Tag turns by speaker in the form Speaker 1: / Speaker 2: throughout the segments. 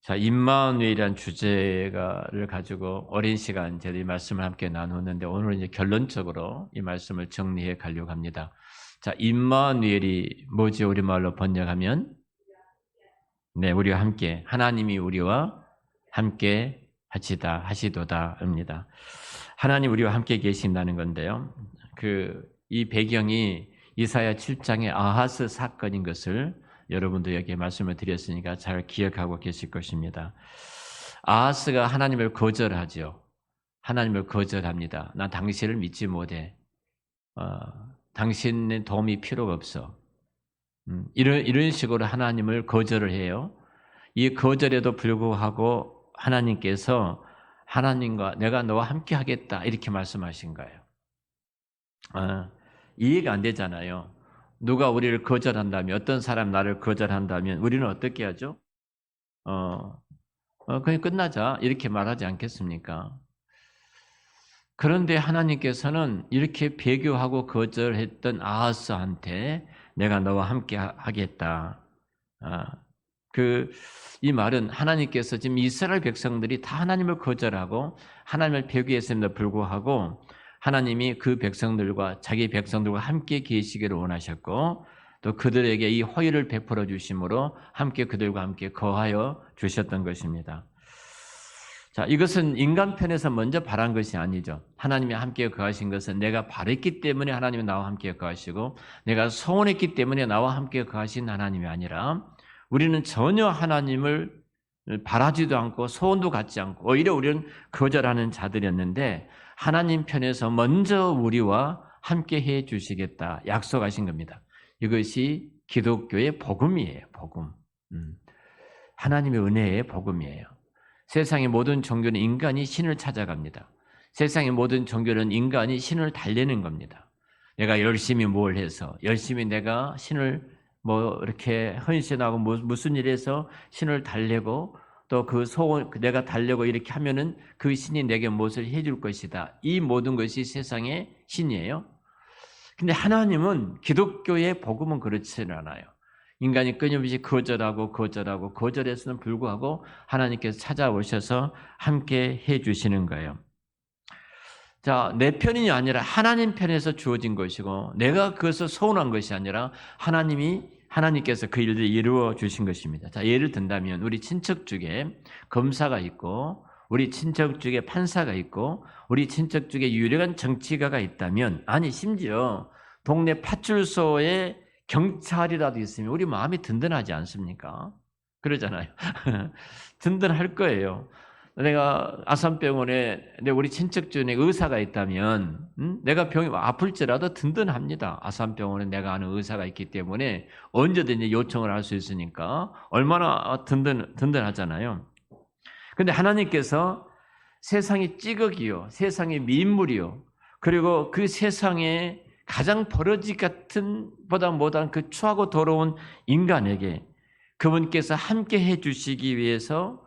Speaker 1: 자, 임마누엘이란 주제를 가지고 오랜 시간 저희들이 말씀을 함께 나누었는데 오늘은 이제 결론적으로 이 말씀을 정리해 가려고 합니다. 자, 임마누엘이 뭐지 우리말로 번역하면 네, 우리와 함께 하나님이 우리와 함께 하시도다입니다. 하나님 우리와 함께 계신다는 건데요. 이 배경이 이사야 7장의 아하스 사건인 것을 여러분도 여기에 말씀을 드렸으니까 잘 기억하고 계실 것입니다. 아하스가 하나님을 거절하죠. 하나님을 거절합니다. 난 당신을 믿지 못해. 당신의 도움이 필요가 없어. 이런 식으로 하나님을 거절을 해요. 이 거절에도 불구하고 하나님께서 하나님과 내가 너와 함께 하겠다 이렇게 말씀하신 거예요. 이해가 안 되잖아요. 누가 우리를 거절한다면, 어떤 사람 나를 거절한다면 우리는 어떻게 하죠? 그냥 끝나자 이렇게 말하지 않겠습니까? 그런데 하나님께서는 이렇게 배교하고 거절했던 아하스한테 내가 너와 함께 하겠다. 이 말은 하나님께서 지금 이스라엘 백성들이 다 하나님을 거절하고 하나님을 배교했음에도 불구하고 하나님이 그 백성들과 자기 백성들과 함께 계시기를 원하셨고 또 그들에게 이 호의를 베풀어 주심으로 함께 그들과 함께 거하여 주셨던 것입니다. 자, 이것은 인간 편에서 먼저 바란 것이 아니죠. 하나님이 함께 거하신 것은 내가 바랬기 때문에 하나님이 나와 함께 거하시고 내가 소원했기 때문에 나와 함께 거하신 하나님이 아니라 우리는 전혀 하나님을 바라지도 않고 소원도 갖지 않고 오히려 우리는 거절하는 자들이었는데 하나님 편에서 먼저 우리와 함께 해 주시겠다 약속하신 겁니다. 이것이 기독교의 복음이에요. 복음. 하나님의 은혜의 복음이에요. 세상의 모든 종교는 인간이 신을 찾아갑니다. 세상의 모든 종교는 인간이 신을 달래는 겁니다. 내가 열심히 뭘 해서 열심히 내가 신을 이렇게 헌신하고 무슨 일에서 신을 달래고 또 그 소원 내가 달래고 이렇게 하면은 그 신이 내게 무엇을 해줄 것이다. 이 모든 것이 세상의 신이에요. 근데 하나님은 기독교의 복음은 그렇지는 않아요. 인간이 끊임없이 거절했음에도 불구하고 하나님께서 찾아오셔서 함께 해주시는 거예요. 자, 내 편이 아니라 하나님 편에서 주어진 것이고 내가 그것을 소원한 것이 아니라 하나님께서 그 일을 이루어 주신 것입니다. 자, 예를 든다면 우리 친척 중에 검사가 있고 우리 친척 중에 판사가 있고 우리 친척 중에 유력한 정치가가 있다면 아니 심지어 동네 파출소에 경찰이라도 있으면 우리 마음이 든든하지 않습니까? 그러잖아요. 든든할 거예요. 내가 아산병원에 우리 친척 중에 의사가 있다면 내가 병이 아플지라도 든든합니다. 아산병원에 내가 아는 의사가 있기 때문에 언제든지 요청을 할 수 있으니까 얼마나 든든하잖아요. 그런데 하나님께서 세상의 찌꺼기요, 세상의 민물이요, 그리고 그 세상에 가장 버러지 같은 보다 못한 그 추하고 더러운 인간에게 그분께서 함께 해주시기 위해서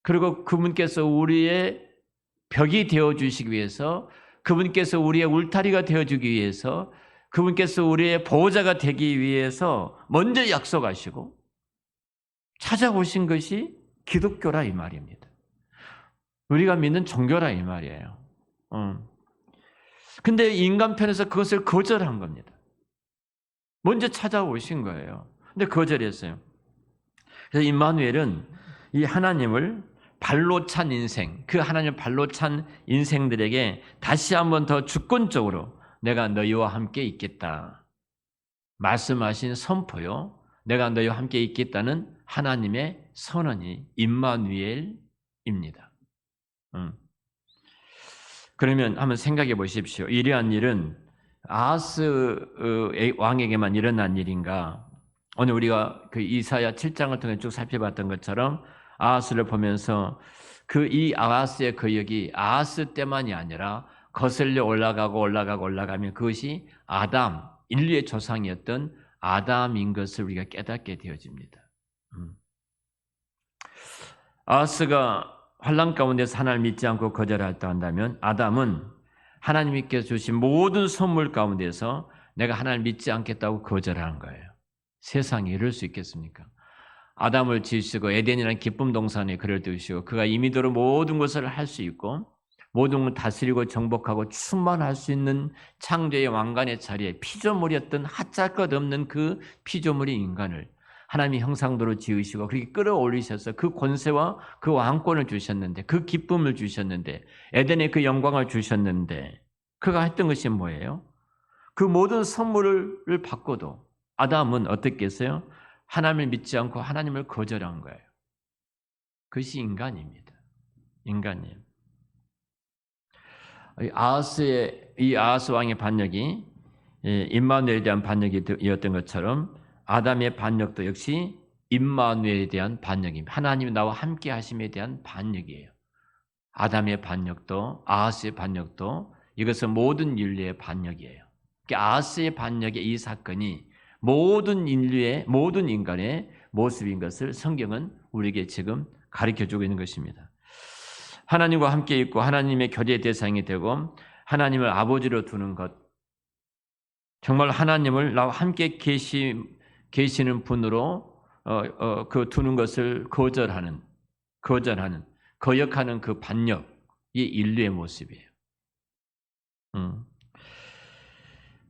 Speaker 1: 그리고 그분께서 우리의 벽이 되어주시기 위해서 그분께서 우리의 울타리가 되어주기 위해서 그분께서 우리의 보호자가 되기 위해서 먼저 약속하시고 찾아오신 것이 기독교라 이 말입니다. 우리가 믿는 종교라 이 말이에요. 근데 인간 편에서 그것을 거절한 겁니다. 먼저 찾아오신 거예요. 근데 거절했어요. 그래서 임마누엘은 이 하나님을 발로 찬 인생, 그 하나님을 발로 찬 인생들에게 다시 한번 더 주권적으로 내가 너희와 함께 있겠다 말씀하신 선포요. 내가 너희와 함께 있겠다는 하나님의 선언이 임마누엘입니다. 그러면 한번 생각해 보십시오. 이러한 일은 아하스 왕에게만 일어난 일인가? 오늘 우리가 그 이사야 7장을 통해 쭉 살펴봤던 것처럼 아하스를 보면서 이 아하스의 거역이 아하스 때만이 아니라 거슬려 올라가면 그것이 인류의 조상이었던 아담인 것을 우리가 깨닫게 되어집니다. 아하스가 환난 가운데서 하나님을 믿지 않고 거절했다 한다면 아담은 하나님께서 주신 모든 선물 가운데서 내가 하나님을 믿지 않겠다고 거절하는 거예요. 세상이 이럴 수 있겠습니까? 아담을 지으시고 에덴이라는 기쁨 동산에 그를 두시고 그가 임의대로 모든 것을 할 수 있고 모든 걸 다스리고 정복하고 충만할 수 있는 창조의 왕관의 자리에 피조물이었던 하찮을 것 없는 그 피조물의 인간을 하나님의 형상대로 지으시고 그렇게 끌어올리셔서 그 권세와 그 왕권을 주셨는데 그 기쁨을 주셨는데 에덴의 그 영광을 주셨는데 그가 했던 것이 뭐예요? 그 모든 선물을 받고도 아담은 어떻게 했어요? 하나님을 믿지 않고 하나님을 거절한 거예요. 그것이 인간입니다. 인간이에요. 이 아하스 왕의 반역이 임마누엘에 대한 반역이었던 것처럼 아담의 반역도 역시 임마누엘에 대한 반역입니다. 하나님이 나와 함께 하심에 대한 반역이에요. 아담의 반역도 아하스의 반역도 이것은 모든 인류의 반역이에요. 그러니까 아하스의 반역의 이 사건이 모든 인류의 모든 인간의 모습인 것을 성경은 우리에게 지금 가르쳐주고 있는 것입니다. 하나님과 함께 있고 하나님의 교제의 대상이 되고 하나님을 아버지로 두는 것, 정말 하나님을 나와 함께 계시는 분으로 그 두는 것을 거역하는 그 반역이 인류의 모습이에요.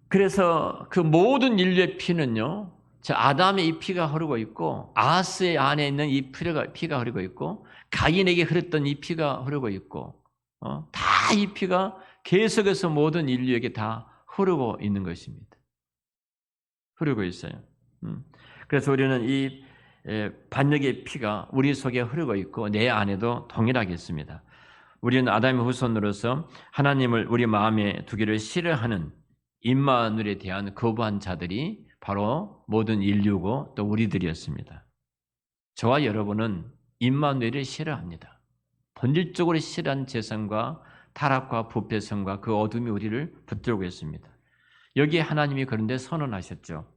Speaker 1: 그래서 그 모든 인류의 피는요, 아담의 이 피가 흐르고 있고 아하스의 안에 있는 이 피가 흐르고 있고 가인에게 흐르던 이 피가 흐르고 있고 다 이 피가 계속해서 모든 인류에게 다 흐르고 있는 것입니다. 흐르고 있어요. 그래서 우리는 이 반역의 피가 우리 속에 흐르고 있고 내 안에도 동일하게 있습니다. 우리는 아담의 후손으로서 하나님을 우리 마음에 두기를 싫어하는 임마누엘에 대한 거부한 자들이 바로 모든 인류고 또 우리들이었습니다. 저와 여러분은 임마누엘을 싫어합니다. 본질적으로 싫어한 재산과 타락과 부패성과 그 어둠이 우리를 붙들고 있습니다. 여기에 하나님이 그런데 선언하셨죠.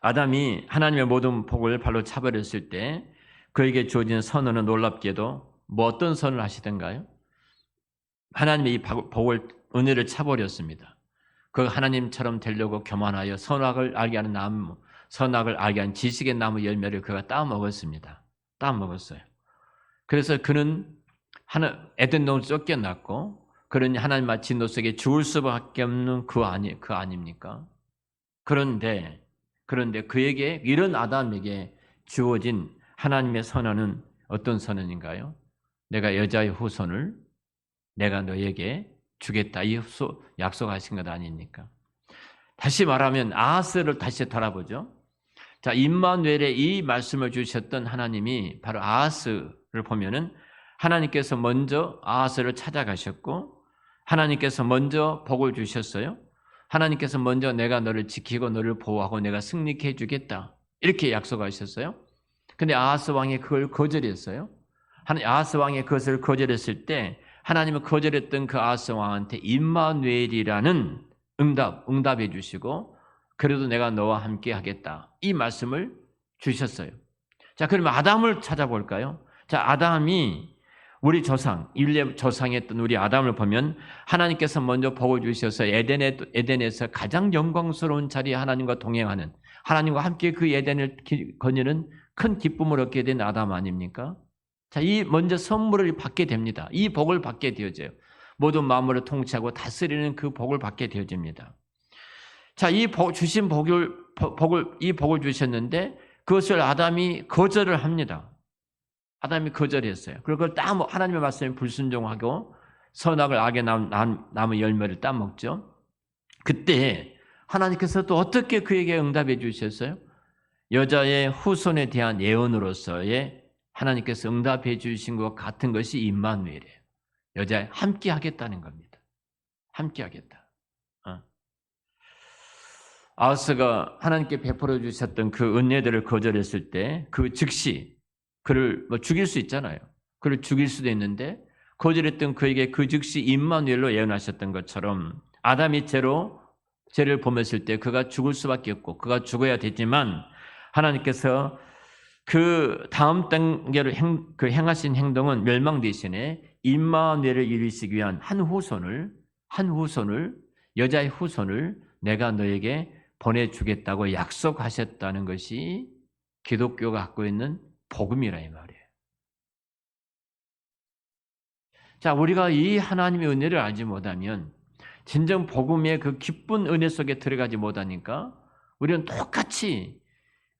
Speaker 1: 아담이 하나님의 모든 복을 발로 차버렸을 때 그에게 주어진 선언은 놀랍게도 어떤 선언을 하시던가요? 하나님의 이 복을 은혜를 차버렸습니다. 그 하나님처럼 되려고 교만하여 선악을 알게 하는 나무, 선악을 알게 하는 지식의 나무 열매를 그가 따먹었습니다. 따먹었어요. 그래서 그는 에덴 동을 쫓겨났고 그는 하나님과 진노 속에 죽을 수밖에 없는 그 아닙니까? 그런데 그에게 이런 아담에게 주어진 하나님의 선언은 어떤 선언인가요? 내가 여자의 후손을 내가 너에게 주겠다. 이 약속하신 것 아닙니까? 다시 말하면 아하스를 다시 돌아보죠. 자, 임마누엘의 이 말씀을 주셨던 하나님이 바로 아하스를 보면은 하나님께서 먼저 아하스를 찾아가셨고 하나님께서 먼저 복을 주셨어요. 하나님께서 먼저 내가 너를 지키고 너를 보호하고 내가 승리케 해주겠다. 이렇게 약속하셨어요. 근데 아하스 왕이 그걸 거절했어요. 아하스 왕이 그것을 거절했을 때 하나님은 거절했던 그 아하스 왕한테 임마누엘이라는 응답해 주시고 그래도 내가 너와 함께 하겠다. 이 말씀을 주셨어요. 자, 그러면 아담을 찾아볼까요? 자, 아담이 우리 인류의 조상이었던 우리 아담을 보면 하나님께서 먼저 복을 주셔서 에덴에서 가장 영광스러운 자리에 하나님과 동행하는 하나님과 함께 그 에덴을 거니는 큰 기쁨을 얻게 된 아담 아닙니까? 자, 이 먼저 선물을 받게 됩니다. 이 복을 받게 되어져요. 모든 마음으로 통치하고 다스리는 그 복을 받게 되어집니다. 자, 이 복을 주셨는데 그것을 아담이 거절을 합니다. 아담이 거절했어요. 그리고 그걸 하나님의 말씀에 불순종하고 선악을 악의 나무 열매를 따먹죠. 그때 하나님께서 또 어떻게 그에게 응답해 주셨어요? 여자의 후손에 대한 예언으로서의 하나님께서 응답해 주신 것 같은 것이 임마누엘이에요. 여자에 함께 하겠다는 겁니다. 함께 하겠다. 아하스가 하나님께 베풀어 주셨던 그 은혜들을 거절했을 때 그 즉시 그를 죽일 수 있잖아요. 그를 죽일 수도 있는데 거절했던 그에게 그 즉시 임마누엘로 예언하셨던 것처럼 아담이 죄를 범했을 때 그가 죽을 수밖에 없고 그가 죽어야 되지만 하나님께서 그 다음 단계로 행하신 행동은 멸망 대신에 임마누엘을 이루시기 위한 한 후손을 여자의 후손을 내가 너에게 보내주겠다고 약속하셨다는 것이 기독교가 갖고 있는 복음이라 이 말이에요. 자, 우리가 이 하나님의 은혜를 알지 못하면 진정 복음의 그 기쁜 은혜 속에 들어가지 못하니까 우리는 똑같이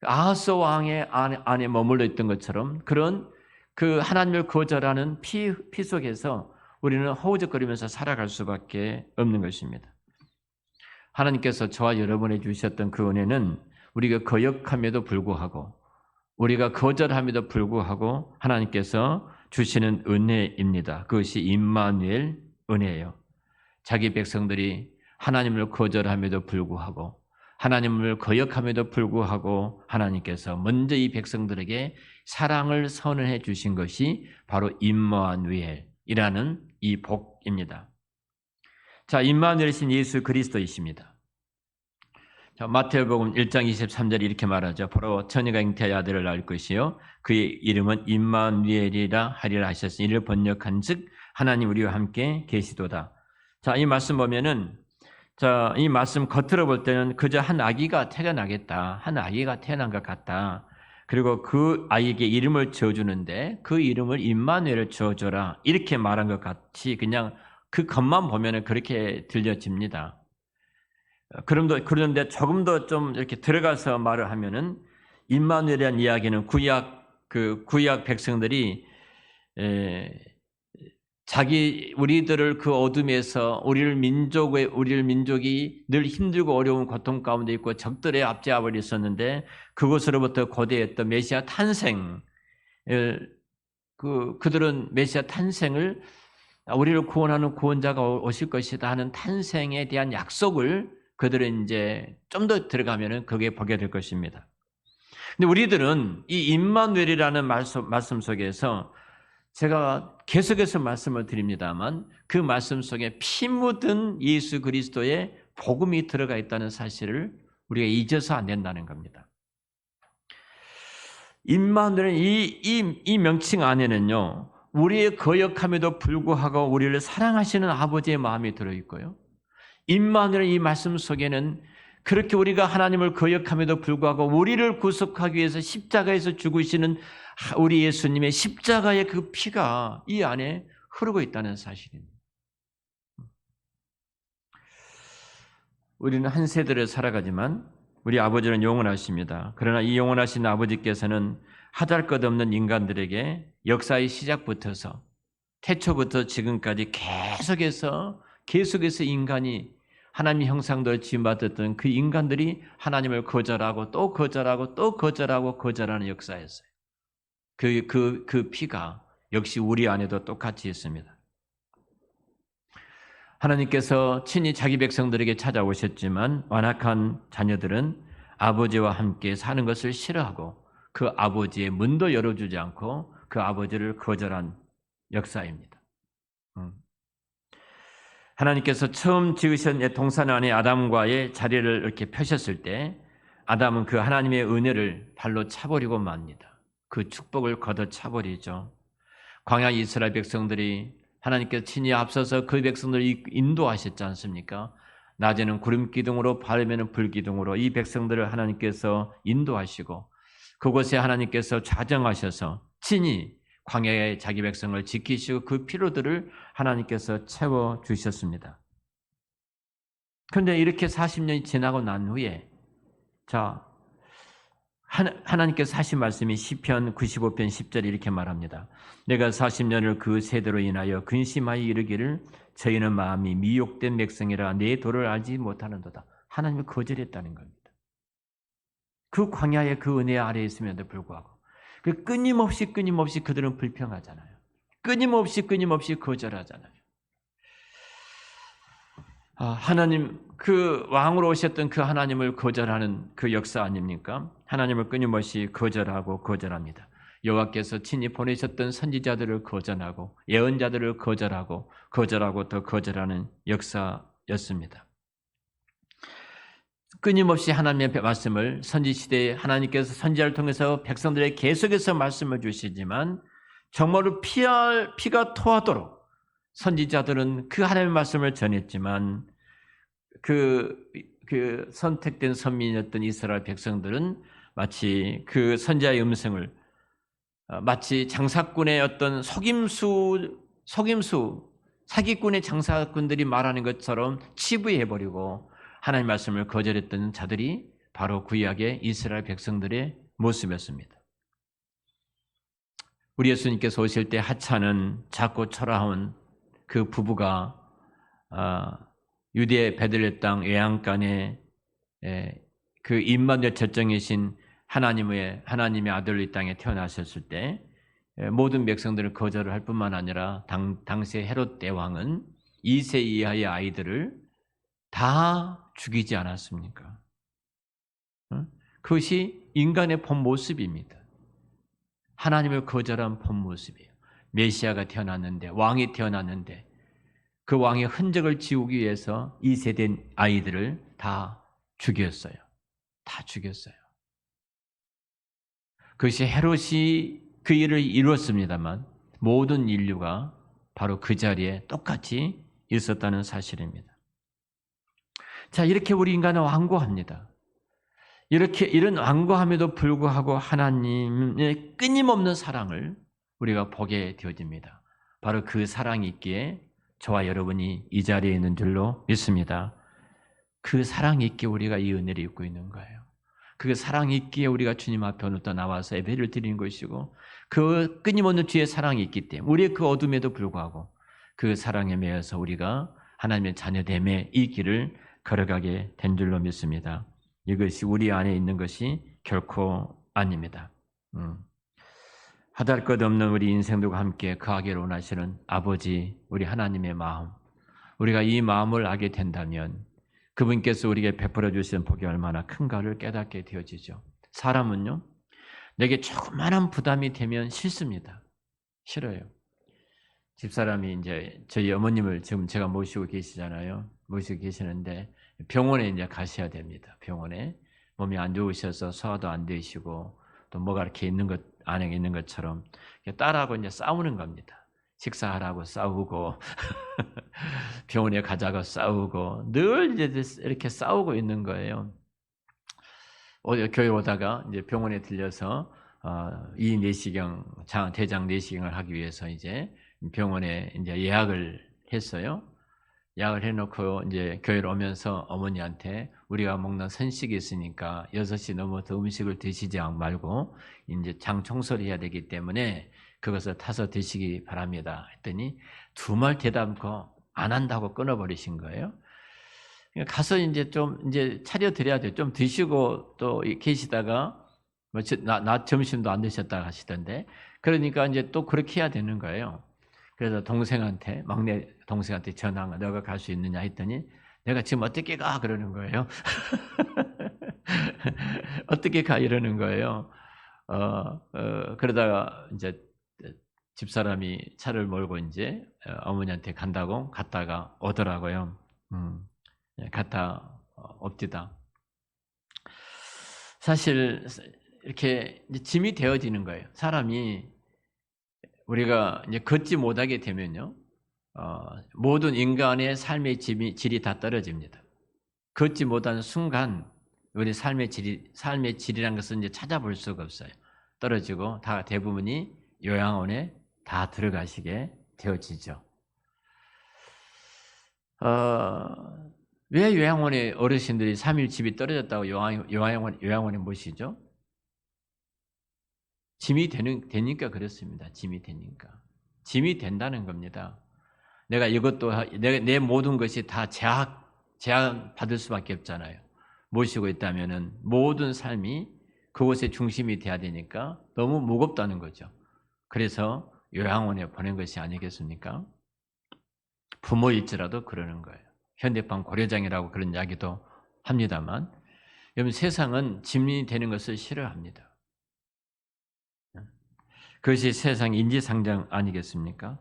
Speaker 1: 아하스 왕의 안에 머물러 있던 것처럼 그런 그 하나님을 거절하는 피 속에서 우리는 허우적거리면서 살아갈 수밖에 없는 것입니다. 하나님께서 저와 여러분에 주셨던 그 은혜는 우리가 거역함에도 불구하고 우리가 거절함에도 불구하고 하나님께서 주시는 은혜입니다. 그것이 임마누엘 은혜예요. 자기 백성들이 하나님을 거절함에도 불구하고 하나님을 거역함에도 불구하고 하나님께서 먼저 이 백성들에게 사랑을 선언해 주신 것이 바로 임마누엘이라는 이 복입니다. 자, 임마누엘이신 예수 그리스도이십니다. 자, 마태복음 1장 23절에 이렇게 말하죠. 바로 처녀가 잉태하여 아들을 낳을 것이요 그의 이름은 임마누엘이라 하리라 하셨으니 이를 번역한즉 하나님 우리와 함께 계시도다. 자, 이 말씀 보면은 자, 이 말씀 겉으로 볼 때는 그저 한 아기가 태어나겠다. 한 아기가 태어난 것 같다. 그리고 그 아이에게 이름을 지어주는데 그 이름을 임마누엘을 지어줘라. 이렇게 말한 것 같이 그냥 그 겉만 보면은 그렇게 들려집니다. 그런데 조금 더 좀 이렇게 들어가서 말을 하면은 임마누엘이라는 이야기는 구약 백성들이 우리들을 그 어둠에서 우리를 민족이 늘 힘들고 어려운 고통 가운데 있고 적들의 압제하고 있었는데 그곳으로부터 고대했던 메시아 탄생 그들은 메시아 탄생을 우리를 구원하는 구원자가 오실 것이다 하는 탄생에 대한 약속을 그들은 이제 좀 더 들어가면은 그게 보게 될 것입니다. 근데 우리들은 이 임마누엘이라는 말씀 속에서 제가 계속해서 말씀을 드립니다만 그 말씀 속에 피 묻은 예수 그리스도의 복음이 들어가 있다는 사실을 우리가 잊어서 안 된다는 겁니다. 임마누엘은 이 명칭 안에는요, 우리의 거역함에도 불구하고 우리를 사랑하시는 아버지의 마음이 들어있고요. 임마누엘 이 말씀 속에는 그렇게 우리가 하나님을 거역함에도 불구하고 우리를 구속하기 위해서 십자가에서 죽으시는 우리 예수님의 십자가의 그 피가 이 안에 흐르고 있다는 사실입니다. 우리는 한 세대를 살아가지만 우리 아버지는 영원하십니다. 그러나 이 영원하신 아버지께서는 하잘것없는 인간들에게 역사의 시작부터서 태초부터 지금까지 계속해서 인간이 하나님의 형상대로 지음받았던 그 인간들이 하나님을 거절하고 또 거절하고 또 거절하는 역사였어요. 그 피가 역시 우리 안에도 똑같이 있습니다. 하나님께서 친히 자기 백성들에게 찾아오셨지만 완악한 자녀들은 아버지와 함께 사는 것을 싫어하고 그 아버지의 문도 열어주지 않고 그 아버지를 거절한 역사입니다. 하나님께서 처음 지으신 동산 안에 아담과의 자리를 이렇게 펴셨을 때 아담은 그 하나님의 은혜를 발로 차버리고 맙니다. 그 축복을 걷어차버리죠. 광야 이스라엘 백성들이 하나님께서 친히 앞서서 그 백성들을 인도하셨지 않습니까? 낮에는 구름 기둥으로 밤에는 불 기둥으로 이 백성들을 하나님께서 인도하시고 그곳에 하나님께서 좌정하셔서 친히 광야의 자기 백성을 지키시고 그 피로들을 하나님께서 채워주셨습니다. 그런데 이렇게 40년이 지나고 난 후에 하나님께서 하신 말씀이 시편 95편 10절에 이렇게 말합니다. 내가 40년을 그 세대로 인하여 근심하여 이르기를 저희는 마음이 미혹된 백성이라 내 도를 알지 못하는도다. 하나님을 거절했다는 겁니다. 그 광야의 그 은혜 아래에 있음에도 불구하고 끊임없이 그들은 불평하잖아요. 끊임없이 거절하잖아요. 하나님 그 왕으로 오셨던 그 하나님을 거절하는 그 역사 아닙니까? 하나님을 끊임없이 거절합니다. 여호와께서 친히 보내셨던 선지자들을 거절하고 예언자들을 거절하고 더 거절하는 역사였습니다. 끊임없이 하나님의 말씀을 선지시대에 하나님께서 선지자를 통해서 백성들에게 계속해서 말씀을 주시지만 정말로 피가 토하도록 선지자들은 그 하나님의 말씀을 전했지만 그 선택된 선민이었던 이스라엘 백성들은 마치 그 선지자의 음성을 마치 장사꾼의 어떤 사기꾼의 장사꾼들이 말하는 것처럼 치부해버리고 하나님 말씀을 거절했던 자들이 바로 구약의 이스라엘 백성들의 모습이었습니다. 우리 예수님께서 오실 때 하찮은 작고 초라한 그 부부가 유대 베들레 땅 외양간에 그 임마누엘 절정이신 하나님의 아들로 이 땅에 태어나셨을 때 모든 백성들을 거절을 할 뿐만 아니라 당시 헤롯 대왕은 2세 이하의 아이들을 다 죽이지 않았습니까? 그것이 인간의 본 모습입니다. 하나님을 거절한 본 모습이에요. 메시아가 태어났는데, 왕이 태어났는데 그 왕의 흔적을 지우기 위해서 2세된 아이들을 다 죽였어요. 다 죽였어요. 그것이 헤롯이 그 일을 이루었습니다만 모든 인류가 바로 그 자리에 똑같이 있었다는 사실입니다. 자, 이렇게 우리 인간은 완고합니다. 이런 완고함에도 불구하고 하나님의 끊임없는 사랑을 우리가 보게 되어집니다. 바로 그 사랑이 있기에 저와 여러분이 이 자리에 있는 줄로 믿습니다. 그 사랑이 있기에 우리가 이 은혜를 입고 있는 거예요. 그 사랑이 있기에 우리가 주님 앞에 오늘 또 나와서 예배를 드리는 것이고 그 끊임없는 주의 사랑이 있기 때문에 우리의 그 어둠에도 불구하고 그 사랑에 매여서 우리가 하나님의 자녀됨의 이 길을 걸어가게 된 줄로 믿습니다. 이것이 우리 안에 있는 것이 결코 아닙니다. 하달 것 없는 우리 인생들과 함께 거하기를 원하시는 아버지 우리 하나님의 마음, 우리가 이 마음을 알게 된다면 그분께서 우리에게 베풀어 주시는 복이 얼마나 큰가를 깨닫게 되어지죠. 사람은요, 내게 조그마한 부담이 되면 싫습니다. 싫어요. 집사람이 이제 저희 어머님을 지금 제가 모시고 계시잖아요. 모시고 계시는데 병원에 이제 가셔야 됩니다. 병원에 몸이 안 좋으셔서 소화도 안 되시고 또 뭐가 이렇게 있는 것 안에 있는 것처럼 딸하고 이제 싸우는 겁니다. 식사하라고 싸우고 병원에 가자고 싸우고 늘 이제 이렇게 싸우고 있는 거예요. 교회 오다가 이제 병원에 들려서 이 내시경 대장 내시경을 하기 위해서 이제 병원에 이제 예약을 했어요. 예약을 해놓고 이제 교회로 오면서 어머니한테 우리가 먹는 선식이 있으니까 6시 넘어서 음식을 드시지 말고 이제 장 청소를 해야 되기 때문에 그것을 타서 드시기 바랍니다. 했더니 두 말 대답고 안 한다고 끊어버리신 거예요. 가서 이제 좀 이제 차려 드려야 돼요. 좀 드시고 또 계시다가 뭐 낮 점심도 안 드셨다 하시던데 그러니까 이제 또 그렇게 해야 되는 거예요. 그래서 동생한테 막내 동생한테 전화가 너가 갈 수 있느냐 했더니 내가 지금 어떻게 가 그러는 거예요. 어떻게 가 이러는 거예요. 그러다가 이제 집사람이 차를 몰고 이제 어머니한테 간다고 갔다가 오더라고요. 갔다 옵디다. 사실 이렇게 짐이 되어지는 거예요. 사람이 우리가 이제 걷지 못하게 되면요, 모든 인간의 삶의 질이 다 떨어집니다. 걷지 못하는 순간 우리 삶의 질이라는 것은 이제 찾아볼 수가 없어요. 떨어지고 다 대부분이 요양원에 다 들어가시게 되어지죠. 왜 요양원에 어르신들이 3일 집이 떨어졌다고 요양원에 모시죠? 짐이 되니까 그렇습니다. 짐이 되니까. 짐이 된다는 겁니다. 내가 이것도, 내 모든 것이 다 제한 받을 수밖에 없잖아요. 모시고 있다면은 모든 삶이 그곳의 중심이 돼야 되니까 너무 무겁다는 거죠. 그래서 요양원에 보낸 것이 아니겠습니까? 부모일지라도 그러는 거예요. 현대판 고려장이라고 그런 이야기도 합니다만, 여러분 세상은 짐이 되는 것을 싫어합니다. 그것이 세상 인지상정 아니겠습니까?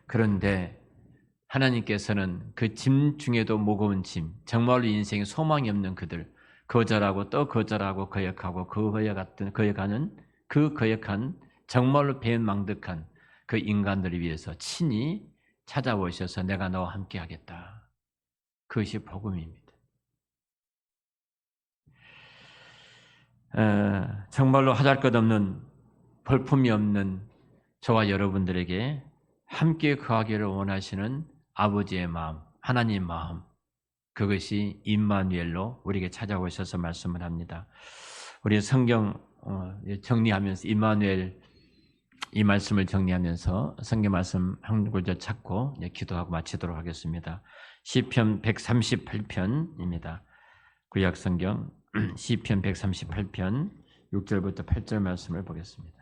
Speaker 1: 그런데 하나님께서는 그 짐 중에도 무거운 짐, 정말로 인생에 소망이 없는 그들, 거절하고 또 거절하고 거역하고 거역하는 그 거역한 정말로 배은망덕한 그 인간들을 위해서 친히 찾아오셔서 내가 너와 함께 하겠다. 그것이 복음입니다. 정말로 하잘것없는 볼품이 없는 저와 여러분들에게 함께 거하기를 원하시는 아버지의 마음, 하나님의 마음, 그것이 임마누엘로 우리에게 찾아오셔서 말씀을 합니다. 우리 성경 정리하면서 임마누엘 이 말씀을 정리하면서 성경 말씀 한 구절 찾고 기도하고 마치도록 하겠습니다. 시편 138편입니다. 구약 성경 시편 138편 6절부터 8절 말씀을 보겠습니다.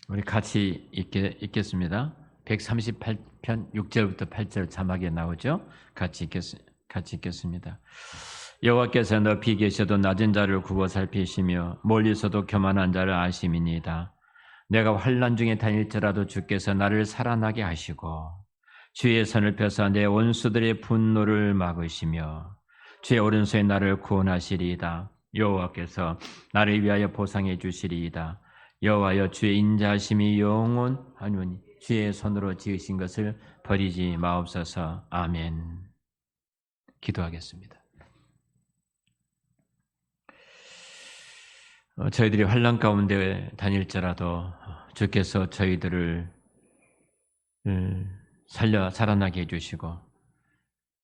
Speaker 1: 우리 같이 읽겠습니다. 138편 6절부터 8절 자막에 나오죠? 같이 읽겠습니다. 여호와께서 높이 계셔도 낮은 자를 굽어 살피시며 멀리서도 교만한 자를 아심이니이다. 내가 환난 중에 다닐지라도 주께서 나를 살아나게 하시고 주의 손을 펴서 내 원수들의 분노를 막으시며 주의 오른손에 나를 구원하시리이다. 여호와께서 나를 위하여 보상해 주시리이다. 여호와여 주의 인자하심이 영원하노니 주의 손으로 지으신 것을 버리지 마옵소서. 아멘. 기도하겠습니다. 저희들이 환난 가운데 다닐지라도 주께서 저희들을 살아나게 해주시고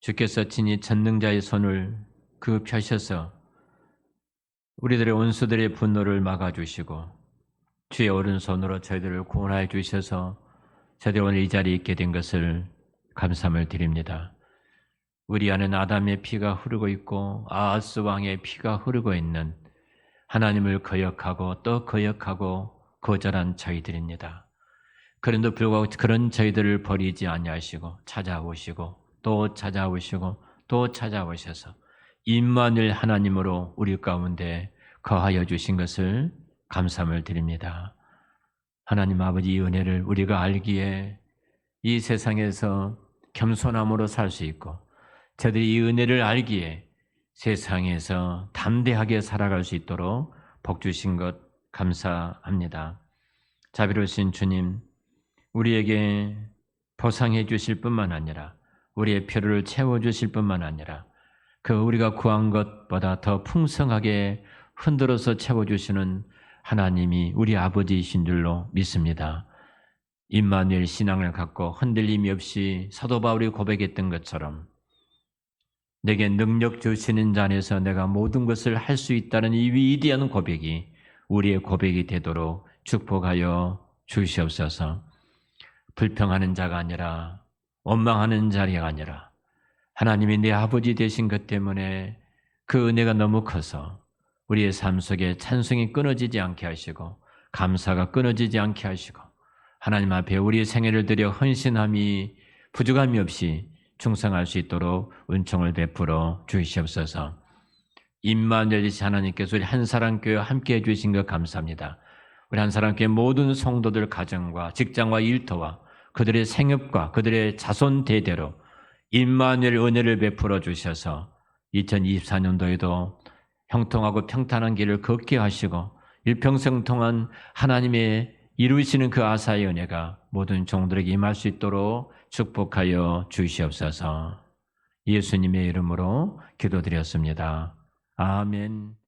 Speaker 1: 주께서 친히 전능자의 손을 펴셔서 우리들의 원수들의 분노를 막아주시고 주의 오른손으로 저희들을 구원하여 주셔서 저희들이 오늘 이 자리에 있게 된 것을 감사함을 드립니다. 우리 안에 아담의 피가 흐르고 있고 아하스 왕의 피가 흐르고 있는 하나님을 거역하고 또 거역하고 거절한 저희들입니다. 그런데도 불구하고 그런 저희들을 버리지 아니하시고 찾아오시고 또 찾아오시고 또 찾아오셔서 임마누엘 하나님으로 우리 가운데 거하여 주신 것을 감사함을 드립니다. 하나님 아버지 이 은혜를 우리가 알기에 이 세상에서 겸손함으로 살 수 있고 저들이 이 은혜를 알기에 세상에서 담대하게 살아갈 수 있도록 복 주신 것 감사합니다. 자비로우신 주님, 우리에게 보상해 주실 뿐만 아니라 우리의 필요를 채워 주실 뿐만 아니라 그 우리가 구한 것보다 더 풍성하게 흔들어서 채워 주시는 하나님이 우리 아버지이신 줄로 믿습니다. 임마누엘 신앙을 갖고 흔들림이 없이 사도 바울이 고백했던 것처럼 내게 능력 주시는 자 안에서 내가 모든 것을 할 수 있다는 이 위대한 고백이 우리의 고백이 되도록 축복하여 주시옵소서. 불평하는 자가 아니라 원망하는 자리가 아니라 하나님이 내 아버지 되신 것 때문에 그 은혜가 너무 커서 우리의 삶 속에 찬송이 끊어지지 않게 하시고 감사가 끊어지지 않게 하시고 하나님 앞에 우리의 생애를 들여 헌신함이 부족함이 없이 충성할 수 있도록 은총을 베풀어 주시옵소서. 임마누엘이신 하나님께서 우리 한사랑교회 함께해 주신 것 감사합니다. 우리 한사랑교회 모든 성도들 가정과 직장과 일터와 그들의 생업과 그들의 자손 대대로 임마누엘 은혜를 베풀어 주셔서 2024년도에도 형통하고 평탄한 길을 걷게 하시고 일평생 동안 하나님의 이루시는 그 아사의 은혜가 모든 종들에게 임할 수 있도록 축복하여 주시옵소서. 예수님의 이름으로 기도드렸습니다. 아멘.